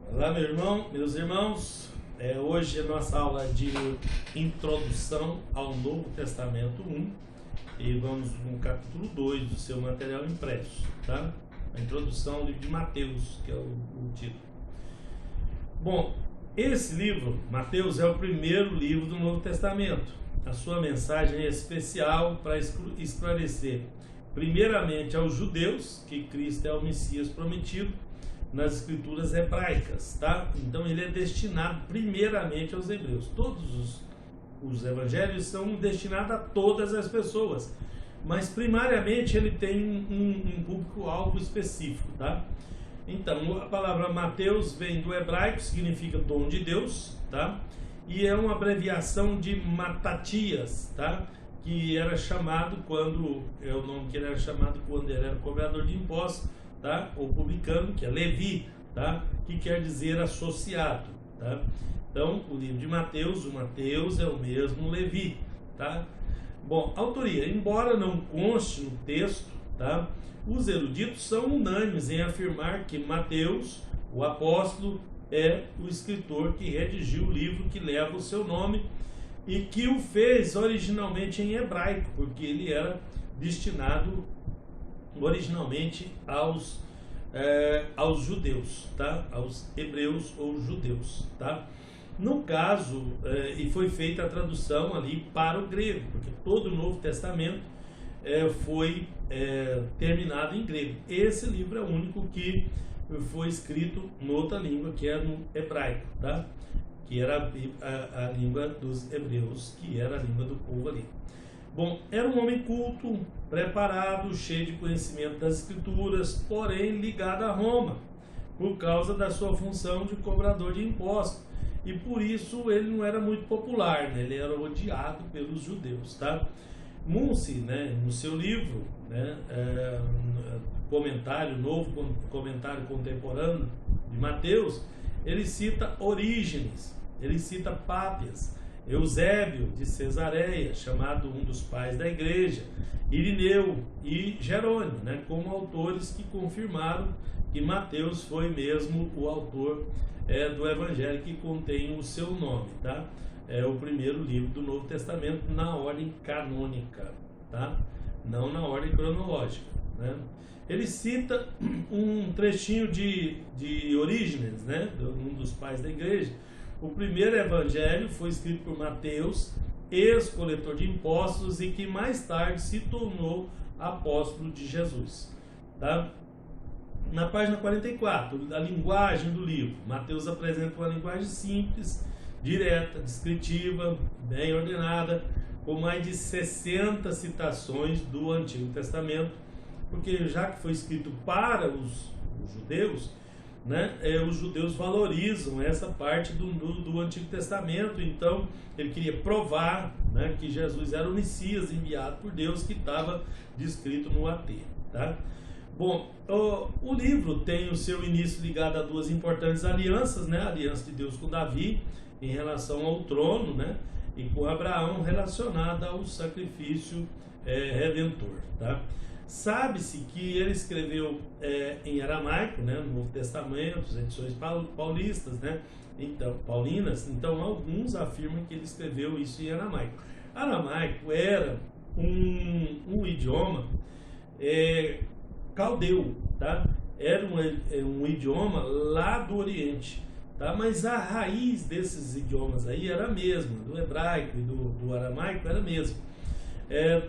Olá, meu irmão, meus irmãos. Hoje é nossa aula de introdução ao Novo Testamento 1 e vamos no capítulo 2 do seu material impresso, tá? A introdução ao livro de Mateus, que é o título. Bom, esse livro, Mateus, é o primeiro livro do Novo Testamento. A sua mensagem é especial para esclarecer, primeiramente, aos judeus que Cristo é o Messias prometido nas escrituras hebraicas, tá? Então ele é destinado primeiramente aos hebreus. Todos os evangelhos são destinados a todas as pessoas, mas primariamente ele tem um público-alvo específico, tá? Então a palavra Mateus vem do hebraico, significa dom de Deus, tá? E é uma abreviação de Matatias, tá? Que era chamado quando, é o nome que ele era chamado quando ele era cobrador de impostos, tá? Ou publicano, que é Levi, tá? Que quer dizer associado, tá? Então, o livro de Mateus, o Mateus é o mesmo Levi, tá? Bom, autoria, embora não conste no texto, tá? Os eruditos são unânimes em afirmar que Mateus, o apóstolo, é o escritor que redigiu o livro que leva o seu nome e que o fez originalmente em hebraico, porque ele era destinado originalmente aos judeus, tá? Aos hebreus ou judeus, tá? No caso, e foi feita a tradução ali para o grego, porque todo o Novo Testamento foi terminado em grego. Esse livro é o único que foi escrito em outra língua, que é no hebraico, tá? Que era a língua dos hebreus, que era a língua do povo ali. Bom, era um homem culto, preparado, cheio de conhecimento das escrituras, porém ligado a Roma, por causa da sua função de cobrador de impostos. E por isso ele não era muito popular, né? Ele era odiado pelos judeus, tá? Muncy, né, no seu livro, né, novo comentário contemporâneo de Mateus, ele cita Orígenes, ele cita Pápias, Eusébio de Cesareia, chamado um dos pais da igreja, Irineu e Jerônimo, né, como autores que confirmaram que Mateus foi mesmo o autor do evangelho que contém o seu nome, tá? É o primeiro livro do Novo Testamento na ordem canônica, tá? Não na ordem cronológica, né? Ele cita um trechinho de Orígenes, né, um dos pais da igreja. O primeiro evangelho foi escrito por Mateus, ex-coletor de impostos e que mais tarde se tornou apóstolo de Jesus, tá? Na página 44, a linguagem do livro, Mateus apresenta uma linguagem simples, direta, descritiva, bem ordenada, com mais de 60 citações do Antigo Testamento, porque já que foi escrito para os judeus, né, os judeus valorizam essa parte do Antigo Testamento. Então ele queria provar, né, que Jesus era o Messias enviado por Deus, que estava descrito no AT, tá? Bom, o livro tem o seu início ligado a duas importantes alianças, né? A aliança de Deus com Davi em relação ao trono, né? E com Abraão relacionada ao sacrifício redentor, tá? Sabe-se que ele escreveu em aramaico, né, no Novo Testamento, as edições paulistas, né, então, paulinas. Então alguns afirmam que ele escreveu isso em aramaico. Aramaico era um idioma caldeu, tá? Era um idioma lá do Oriente, tá? Mas a raiz desses idiomas aí era a mesma, do hebraico e do aramaico era a mesma.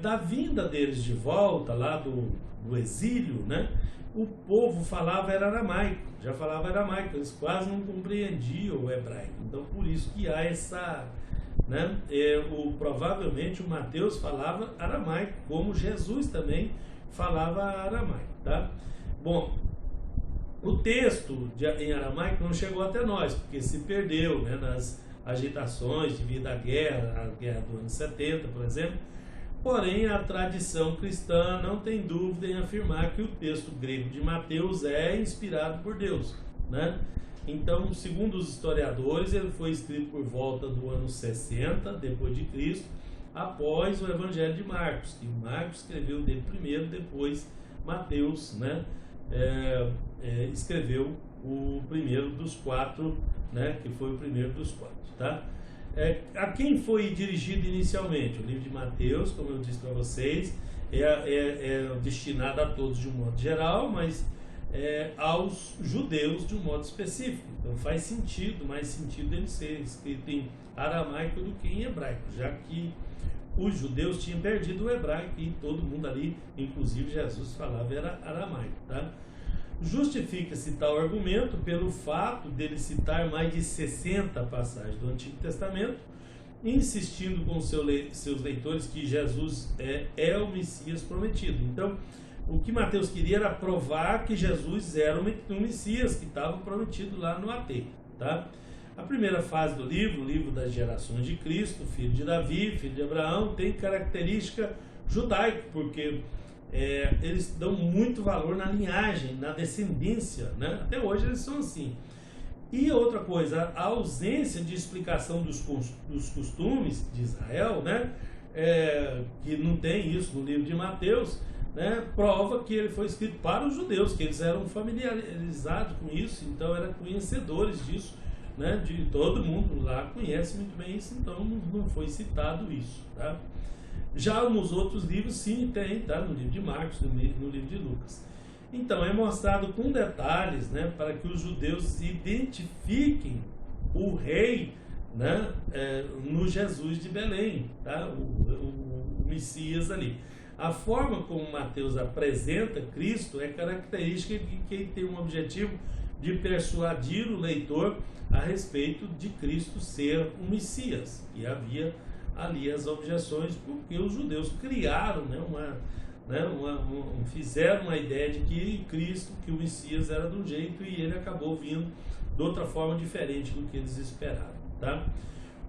Da vinda deles de volta lá do exílio, né, o povo falava era aramaico, já falava aramaico, eles quase não compreendiam o hebraico. Então por isso que há essa, né, provavelmente o Mateus falava aramaico, como Jesus também falava aramaico, tá? Bom, o texto em aramaico não chegou até nós, porque se perdeu, né, nas agitações devido à guerra, a guerra do ano 70, por exemplo. Porém, a tradição cristã não tem dúvida em afirmar que o texto grego de Mateus é inspirado por Deus, né? Então, segundo os historiadores, ele foi escrito por volta do ano 60 depois de Cristo, após o Evangelho de Marcos, que Marcos escreveu dele primeiro, depois Mateus, né? escreveu o primeiro dos quatro, né, que foi o primeiro dos quatro, tá? A quem foi dirigido inicialmente? O livro de Mateus, como eu disse para vocês, é destinado a todos de um modo geral, mas aos judeus de um modo específico. Então faz sentido, mais sentido ele ser escrito em aramaico do que em hebraico, já que os judeus tinham perdido o hebraico e todo mundo ali, inclusive Jesus, falava era aramaico, tá? Justifica-se tal argumento pelo fato dele citar mais de 60 passagens do Antigo Testamento, insistindo com seus leitores que Jesus é o Messias prometido. Então, o que Mateus queria era provar que Jesus era o Messias que estava prometido lá no AT, tá? A primeira fase do livro, o livro das gerações de Cristo, filho de Davi, filho de Abraão, tem característica judaica, porque eles dão muito valor na linhagem, na descendência, né? Até hoje eles são assim. E outra coisa, a ausência de explicação dos costumes de Israel, né? Que não tem isso no livro de Mateus, né? Prova que ele foi escrito para os judeus, que eles eram familiarizados com isso, então eram conhecedores disso, né? De todo mundo lá conhece muito bem isso, então não foi citado isso, tá? Já nos outros livros sim tem, tá? No livro de Marcos, no livro de Lucas. Então é mostrado com detalhes, né, para que os judeus identifiquem o rei, né, no Jesus de Belém, tá? O Messias ali. A forma como Mateus apresenta Cristo é característica de quem tem um objetivo de persuadir o leitor a respeito de Cristo ser o Messias. E havia ali as objeções, porque os judeus criaram, fizeram uma ideia de que Cristo, que o Messias era de um jeito e ele acabou vindo de outra forma diferente do que eles esperaram, tá?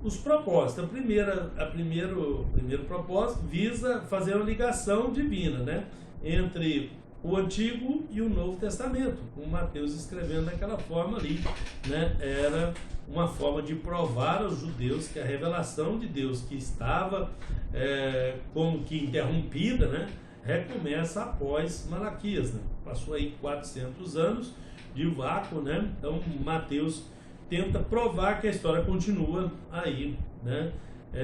Os propósitos, o primeiro propósito visa fazer uma ligação divina, né, entre o Antigo e o Novo Testamento, com Mateus escrevendo daquela forma ali, né? Era uma forma de provar aos judeus que a revelação de Deus, que estava como que interrompida, né, recomeça após Malaquias, né? Passou aí 400 anos de vácuo, né? Então Mateus tenta provar que a história continua aí, né,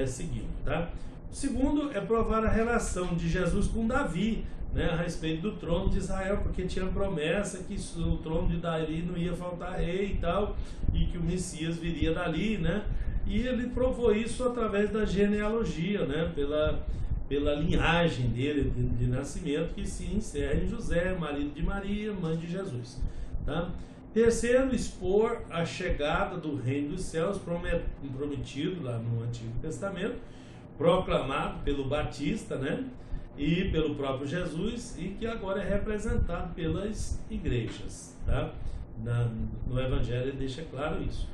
seguindo, tá? O segundo é provar a relação de Jesus com Davi, né, a respeito do trono de Israel, porque tinha promessa que o trono de Davi não ia faltar rei e tal, e que o Messias viria dali, né? E ele provou isso através da genealogia, né, pela linhagem dele de nascimento, que se encerra em José, marido de Maria, mãe de Jesus, tá? Terceiro, expor a chegada do reino dos céus prometido lá no Antigo Testamento, proclamado pelo Batista, né, e pelo próprio Jesus, e que agora é representado pelas igrejas, tá? No Evangelho ele deixa claro isso.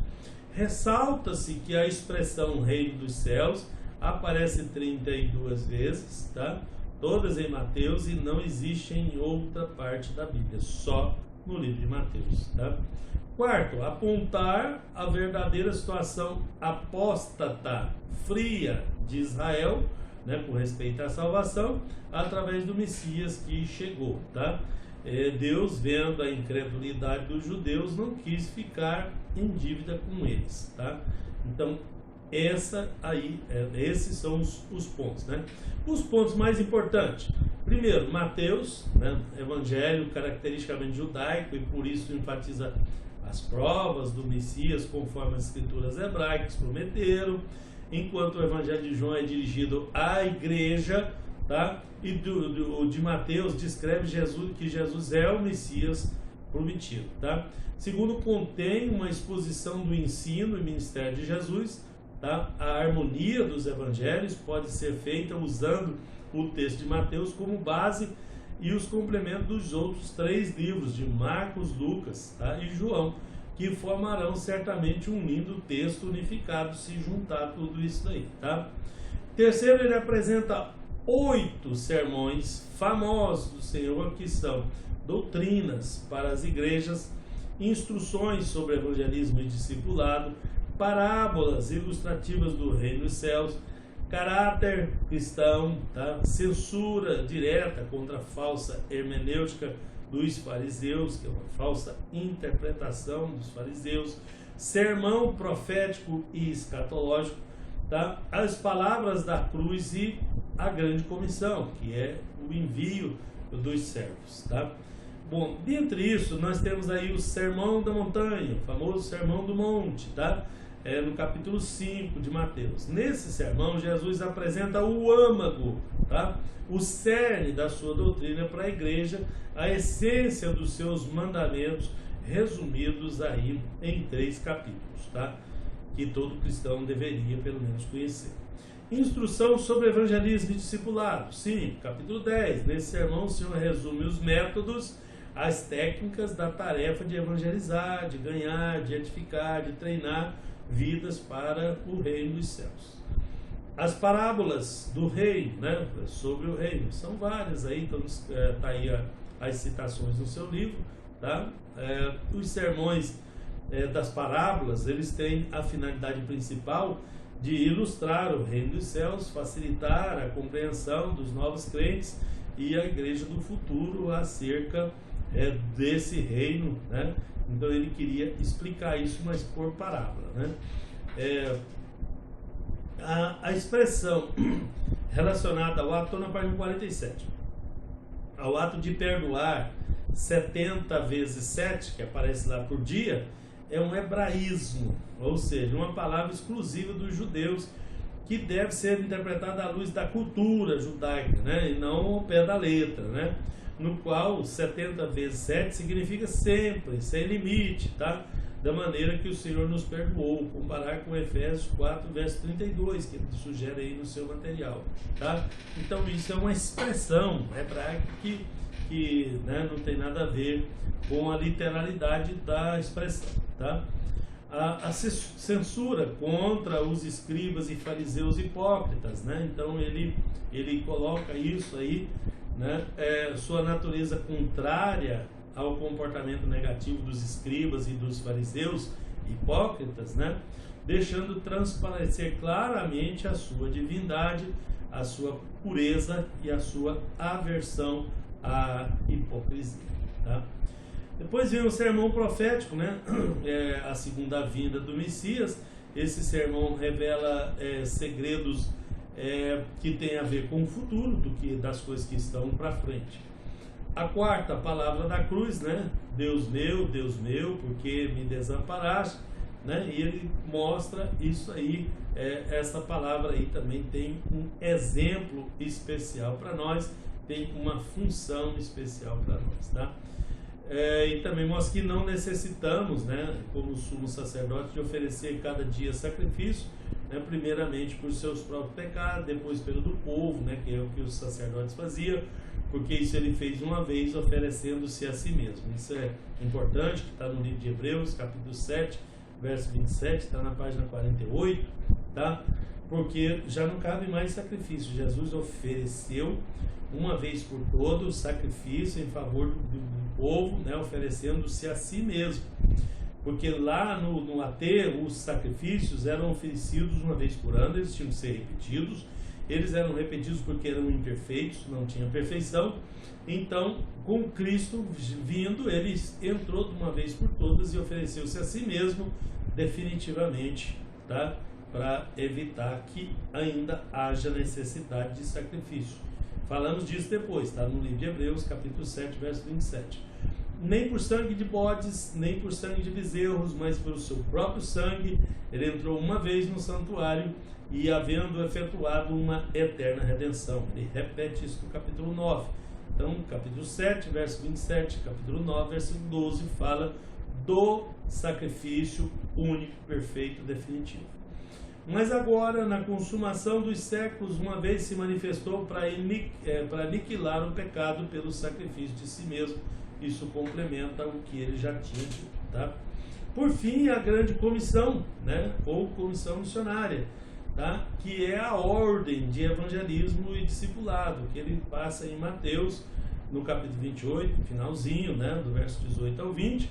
Ressalta-se que a expressão reino dos céus aparece 32 vezes, tá? Todas em Mateus, e não existe em outra parte da Bíblia, só no livro de Mateus, tá? Quarto, apontar a verdadeira situação apóstata, fria de Israel, né, com respeito à salvação, através do Messias que chegou, tá? Deus, vendo a incredulidade dos judeus, não quis ficar em dívida com eles, tá? Então, esses são os pontos, né? Os pontos mais importantes. Primeiro, Mateus, né, evangelho caracteristicamente judaico, e por isso enfatiza as provas do Messias conforme as escrituras hebraicas prometeram, enquanto o evangelho de João é dirigido à igreja, tá? E o de Mateus descreve que Jesus é o Messias prometido, tá? Segundo, contém uma exposição do ensino e ministério de Jesus, tá? A harmonia dos evangelhos pode ser feita usando o texto de Mateus como base e os complementos dos outros 3 livros de Marcos, Lucas, tá? E João, que formarão certamente um lindo texto unificado se juntar tudo isso daí, tá? Terceiro, ele apresenta 8 sermões famosos do Senhor, que são doutrinas para as igrejas, instruções sobre evangelismo e discipulado, parábolas ilustrativas do reino dos céus, caráter cristão, tá? Censura direta contra a falsa hermenêutica dos fariseus, que é uma falsa interpretação dos fariseus, sermão profético e escatológico, tá? As palavras da cruz e a grande comissão, que é o envio dos servos, tá? Bom, dentre isso, nós temos aí o Sermão da Montanha, o famoso Sermão do Monte, tá? No capítulo 5 de Mateus. Nesse sermão, Jesus apresenta o âmago, tá? O cerne da sua doutrina para a igreja, a essência dos seus mandamentos, resumidos aí em 3 capítulos, tá? Que todo cristão deveria, pelo menos, conhecer. Instrução sobre evangelismo e discipulado. Sim, capítulo 10. Nesse sermão, o Senhor resume os métodos, as técnicas da tarefa de evangelizar, de ganhar, de edificar, de treinar vidas para o reino dos céus. As parábolas do reino, né, sobre o reino, são várias aí, então tá aí as citações no seu livro, tá? Os sermões das parábolas, eles têm a finalidade principal de ilustrar o reino dos céus, facilitar a compreensão dos novos crentes e a igreja do futuro acerca desse reino, né? Então ele queria explicar isso, mas por parábola, né? A expressão relacionada ao ato, estou na página 47, ao ato de perdoar 70 vezes 7, que aparece lá por dia, é um hebraísmo, ou seja, uma palavra exclusiva dos judeus, que deve ser interpretada à luz da cultura judaica, né? E não ao pé da letra, né? No qual 70 vezes 7 significa sempre, sem limite, tá? Da maneira que o Senhor nos perdoou, comparar com Efésios 4, verso 32, que ele sugere aí no seu material, tá? Então isso é uma expressão hebraica que né, não tem nada a ver com a literalidade da expressão, tá? A censura contra os escribas e fariseus hipócritas, né? Então ele coloca isso aí, né? Sua natureza contrária ao comportamento negativo dos escribas e dos fariseus hipócritas, né? Deixando transparecer claramente a sua divindade, a sua pureza e a sua aversão à hipocrisia, tá? Depois vem o sermão profético, né? A segunda vinda do Messias. Esse sermão revela segredos que tem a ver com o futuro do que das coisas que estão para frente. A quarta palavra da cruz, né? Deus meu, por que me desamparaste, né? E ele mostra isso aí. Essa palavra aí também tem um exemplo especial para nós, tem uma função especial para nós, tá? E também mostra que não necessitamos, né, como sumo sacerdote, de oferecer cada dia sacrifício, né, primeiramente por seus próprios pecados, depois pelo do povo, né, que é o que os sacerdotes faziam, porque isso ele fez uma vez, oferecendo-se a si mesmo. Isso é importante, que está no livro de Hebreus, capítulo 7, verso 27, está na página 48, tá? Porque já não cabe mais sacrifício. Jesus ofereceu uma vez por todas o sacrifício em favor do povo, né, oferecendo-se a si mesmo. Porque lá no ateu, os sacrifícios eram oferecidos uma vez por ano, eles tinham que ser repetidos. Eles eram repetidos porque eram imperfeitos, não tinham perfeição. Então, com Cristo vindo, ele entrou de uma vez por todas e ofereceu-se a si mesmo definitivamente, tá? Para evitar que ainda haja necessidade de sacrifício. Falamos disso depois, está no livro de Hebreus, capítulo 7, verso 27. Nem por sangue de bodes, nem por sangue de bezerros, mas pelo seu próprio sangue, ele entrou uma vez no santuário e havendo efetuado uma eterna redenção. Ele repete isso no capítulo 9. Então, capítulo 7, verso 27, capítulo 9, verso 12, fala do sacrifício único, perfeito, definitivo. Mas agora, na consumação dos séculos, uma vez se manifestou para aniquilar o pecado pelo sacrifício de si mesmo. Isso complementa o que ele já tinha dito, tá? Por fim, a grande comissão, né? Ou comissão missionária, tá? Que é a ordem de evangelismo e discipulado, que ele passa em Mateus, no capítulo 28, finalzinho, né? Do verso 18 ao 20.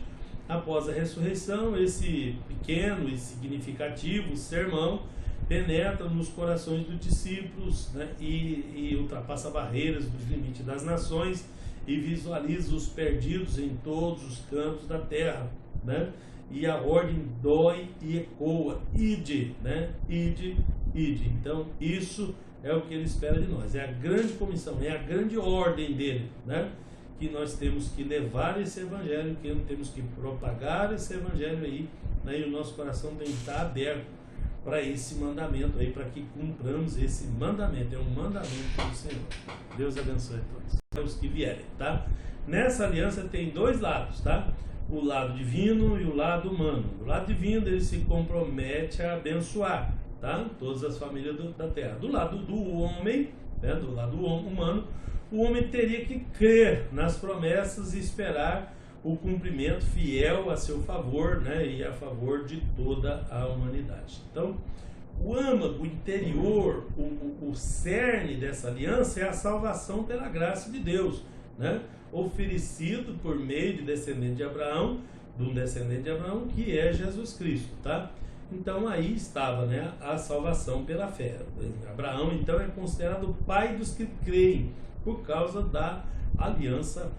Após a ressurreição, esse pequeno e significativo sermão penetra nos corações dos discípulos, né, e ultrapassa barreiras dos limites das nações e visualiza os perdidos em todos os cantos da terra, né? E a ordem dói e ecoa, ide, né? Ide, ide. Então isso é o que ele espera de nós, é a grande comissão, é a grande ordem dele, né? Que nós temos que levar esse evangelho, que temos que propagar esse evangelho aí, né? E o nosso coração tem que estar aberto para esse mandamento aí, para que cumpramos esse mandamento. É um mandamento do Senhor. Deus abençoe a todos os que vierem, tá? Nessa aliança tem dois lados, tá? O lado divino e o lado humano. O lado divino, ele se compromete a abençoar, tá? Todas as famílias da terra. Do lado do homem, né? Do lado humano, o homem teria que crer nas promessas e esperar o cumprimento fiel a seu favor, né, e a favor de toda a humanidade. Então, o âmago interior, o cerne dessa aliança é a salvação pela graça de Deus, né, oferecido por meio de descendente de Abraão, de um descendente de Abraão, que é Jesus Cristo, tá? Então aí estava, né, a salvação pela fé. Abraão então é considerado o pai dos que creem por causa da aliança,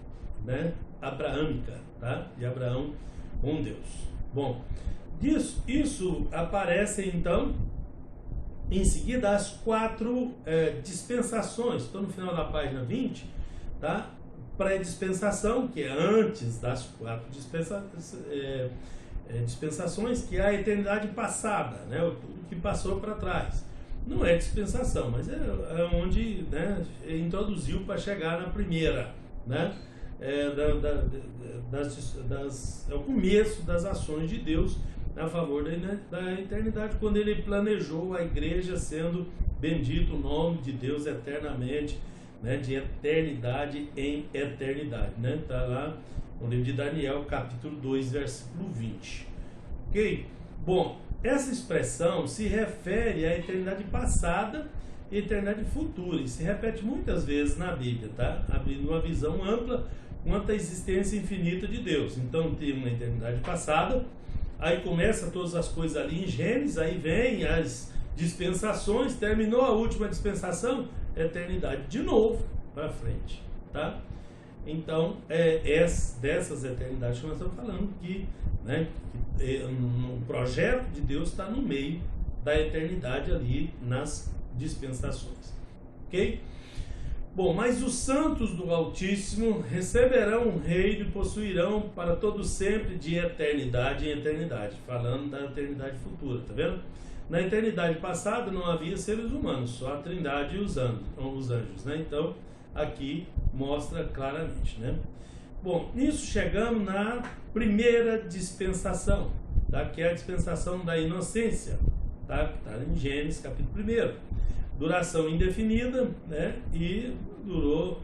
né, abraâmica, tá? De Abraão com Deus. Bom, isso aparece então em seguida as 4 dispensações. Estou no final da página 20, tá? Pré-dispensação, que é antes das 4 dispensações, que é a eternidade passada, né? Tudo que passou para trás. Não é dispensação, mas é onde, né, introduziu para chegar na primeira, né? É o começo das ações de Deus a favor da eternidade, quando ele planejou a igreja, sendo bendito o nome de Deus eternamente, né, de eternidade em eternidade, né? Está lá no livro de Daniel, capítulo 2, versículo 20. Ok? Bom, essa expressão se refere à eternidade passada e eternidade futura, e se repete muitas vezes na Bíblia, tá? Abrindo uma visão ampla quanto à existência infinita de Deus. Então tem uma eternidade passada, aí começa todas as coisas ali em Gênesis, aí vem as dispensações, terminou a última dispensação, eternidade de novo para frente, tá? Então dessas eternidades que nós estamos falando, que, né, no projeto de Deus está no meio da eternidade ali nas dispensações, ok? Bom, mas os santos do Altíssimo receberão um reino e possuirão para todo sempre de eternidade em eternidade, falando da eternidade futura, tá vendo? Na eternidade passada não havia seres humanos, só a Trindade e os anjos, né? Então aqui mostra claramente, né? Bom, nisso chegamos na primeira dispensação, tá? Que é a dispensação da inocência, tá? Que está em Gênesis capítulo 1. Duração indefinida, né? E durou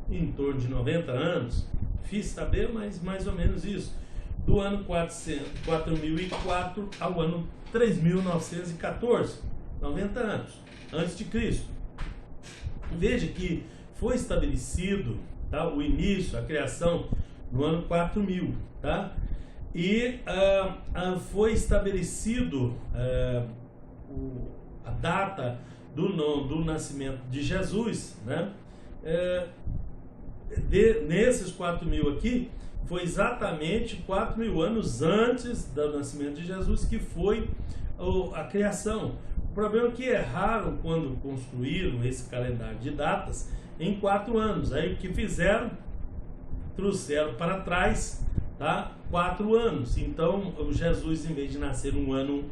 em torno de 90 anos. Difícil saber, mas mais ou menos isso. Do ano 4004 ao ano 3914, 90 anos antes de Cristo. Veja que foi estabelecido, tá, o início, a criação, no ano 4000, tá? E foi estabelecido a data do nascimento de Jesus, né? Nesses 4000 aqui, foi exatamente 4000 anos antes do nascimento de Jesus que foi a criação. O problema é que erraram quando construíram esse calendário de datas em 4 anos. Aí o que fizeram? Trouxeram para trás, tá? 4 anos. Então, o Jesus, em vez de nascer no ano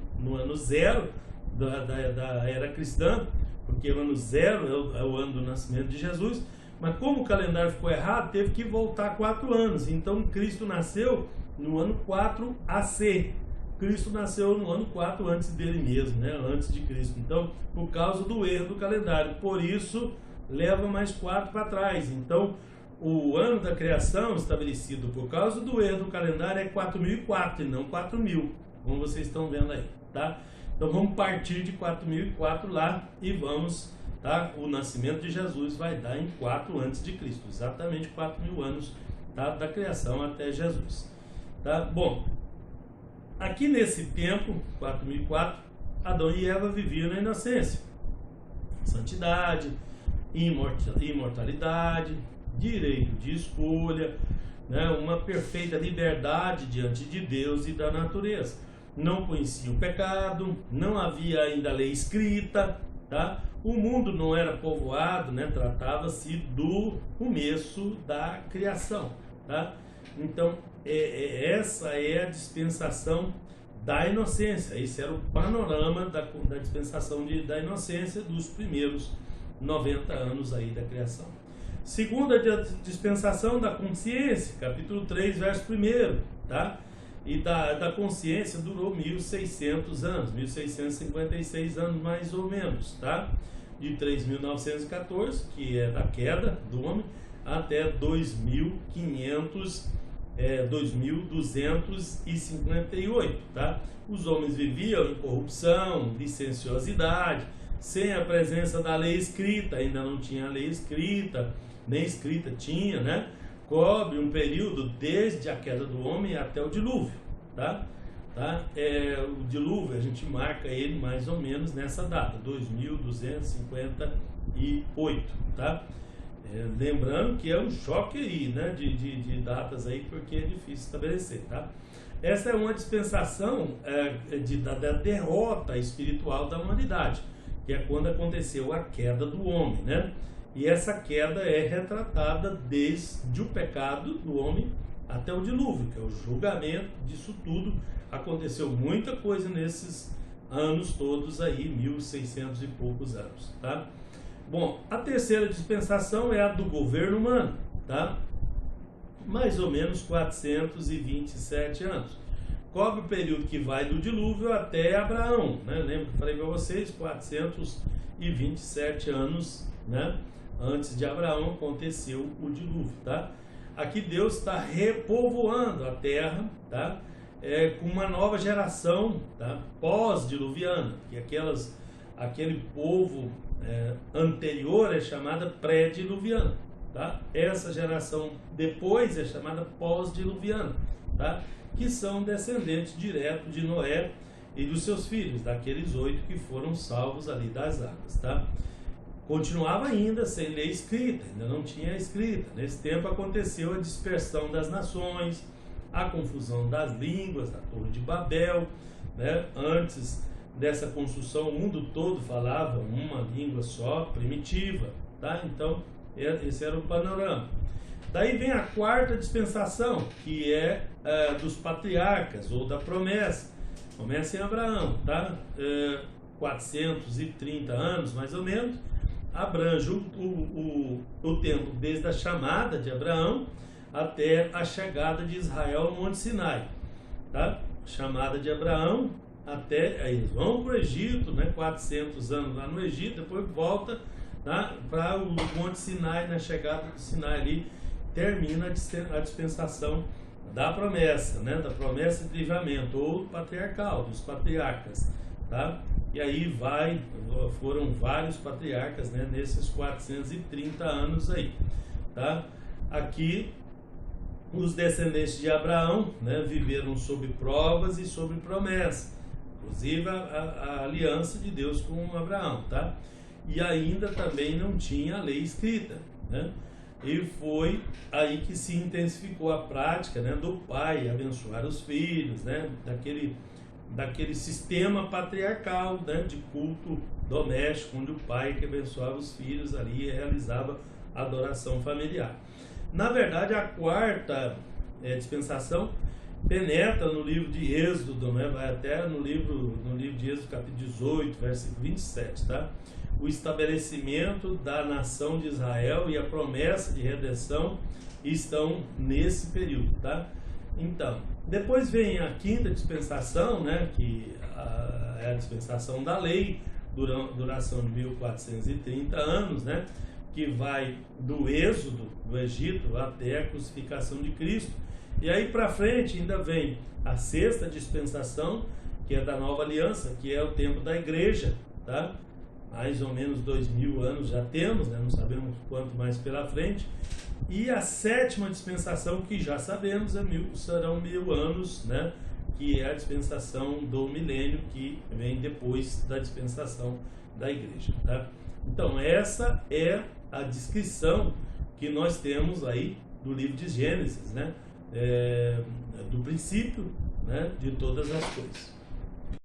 0 da era cristã, porque o ano 0 é o ano do nascimento de Jesus, mas como o calendário ficou errado, teve que voltar 4 anos. Então Cristo nasceu no ano 4 AC. Cristo nasceu no ano 4 antes dele mesmo, né? Antes de Cristo. Então, por causa do erro do calendário, por isso leva mais 4 para trás. Então, o ano da criação estabelecido por causa do erro do calendário é 4004 e não 4000, como vocês estão vendo aí, tá? Então vamos partir de 4004 lá e vamos, tá? O nascimento de Jesus vai dar em 4 antes de Cristo, exatamente 4000 anos, tá? Da criação até Jesus, tá? Bom, aqui nesse tempo, 4004, Adão e Eva viviam na inocência, santidade, imortalidade, direito de escolha, né? Uma perfeita liberdade diante de Deus e da natureza. Não conhecia o pecado, não havia ainda lei escrita, tá? O mundo não era povoado, né? Tratava-se do começo da criação, tá? Então, essa é a dispensação da inocência. Esse era o panorama da dispensação da inocência dos primeiros 90 anos aí da criação. Segunda dispensação da consciência, capítulo 3, verso 1, tá? E da consciência durou 1600 anos, 1656 anos mais ou menos, tá? De 3.914, que é da queda do homem, até 2.258, tá? Os homens viviam em corrupção, licenciosidade, sem a presença da lei escrita, ainda não tinha lei escrita, nem escrita tinha, né? Cobre um período desde a queda do homem até o dilúvio, tá? O dilúvio, a gente marca ele mais ou menos nessa data, 2258, tá? Lembrando que é um choque aí, né, de datas aí, porque é difícil estabelecer, tá? Essa é uma dispensação da derrota espiritual da humanidade, que é quando aconteceu a queda do homem, né? E essa queda é retratada desde o pecado do homem até o dilúvio, que é o julgamento disso tudo. Aconteceu muita coisa nesses anos todos aí, 1600 e poucos anos, tá? Bom, a terceira dispensação é a do governo humano, tá? Mais ou menos 427 anos. Cobre o período que vai do dilúvio até Abraão, né? Lembra que eu falei para vocês, 427 anos, né? Antes de Abraão aconteceu o dilúvio, tá? Aqui Deus está repovoando a terra, tá? Com uma nova geração, tá? Pós-diluviana, que aquele povo anterior é chamada pré-diluviana, tá? Essa geração depois é chamada pós-diluviana, tá? Que são descendentes direto de Noé e dos seus filhos, daqueles 8 que foram salvos ali das águas, tá? Continuava ainda sem lei escrita, ainda não tinha escrita. Nesse tempo aconteceu a dispersão das nações, a confusão das línguas, da Torre de Babel, né? Antes dessa construção, o mundo todo falava uma língua só, primitiva, tá? Então, esse era o panorama. Daí vem a quarta dispensação, que é dos patriarcas, ou da promessa. Começa em Abraão, tá? 430 anos, mais ou menos. Abrange o tempo desde a chamada de Abraão até a chegada de Israel no Monte Sinai, tá? Chamada de Abraão até, aí eles vão para o Egito, né? 400 anos lá no Egito, depois volta, tá? Para o Monte Sinai, na chegada do Sinai ali, termina a dispensação da promessa, né? Da promessa de livramento, ou patriarcal, dos patriarcas, tá? E aí foram vários patriarcas, né, nesses 430 anos aí, tá? Aqui, os descendentes de Abraão, né, viveram sob provas e sob promessa, inclusive a aliança de Deus com Abraão, tá? E ainda também não tinha a lei escrita, né? E foi aí que se intensificou a prática, né, do pai abençoar os filhos, né, daquele sistema patriarcal, né, de culto doméstico, onde o pai que abençoava os filhos ali realizava a adoração familiar. Na verdade, a quarta dispensação penetra no livro de Êxodo, né, vai até no livro de Êxodo, capítulo 18, versículo 27, tá? O estabelecimento da nação de Israel e a promessa de redenção estão nesse período, tá? Então, depois vem a quinta dispensação, né, que é a dispensação da lei, duração de 1430 anos, né, que vai do êxodo do Egito até a crucificação de Cristo. E aí para frente ainda vem a sexta dispensação, que é da nova aliança, que é o tempo da igreja, tá? Mais ou menos 2000 anos já temos, né? Não sabemos quanto mais pela frente. E a sétima dispensação, que já sabemos, serão 1000 anos, né? Que é a dispensação do milênio, que vem depois da dispensação da igreja, tá? Então, essa é a descrição que nós temos aí do livro de Gênesis, né? Do princípio, né, de todas as coisas.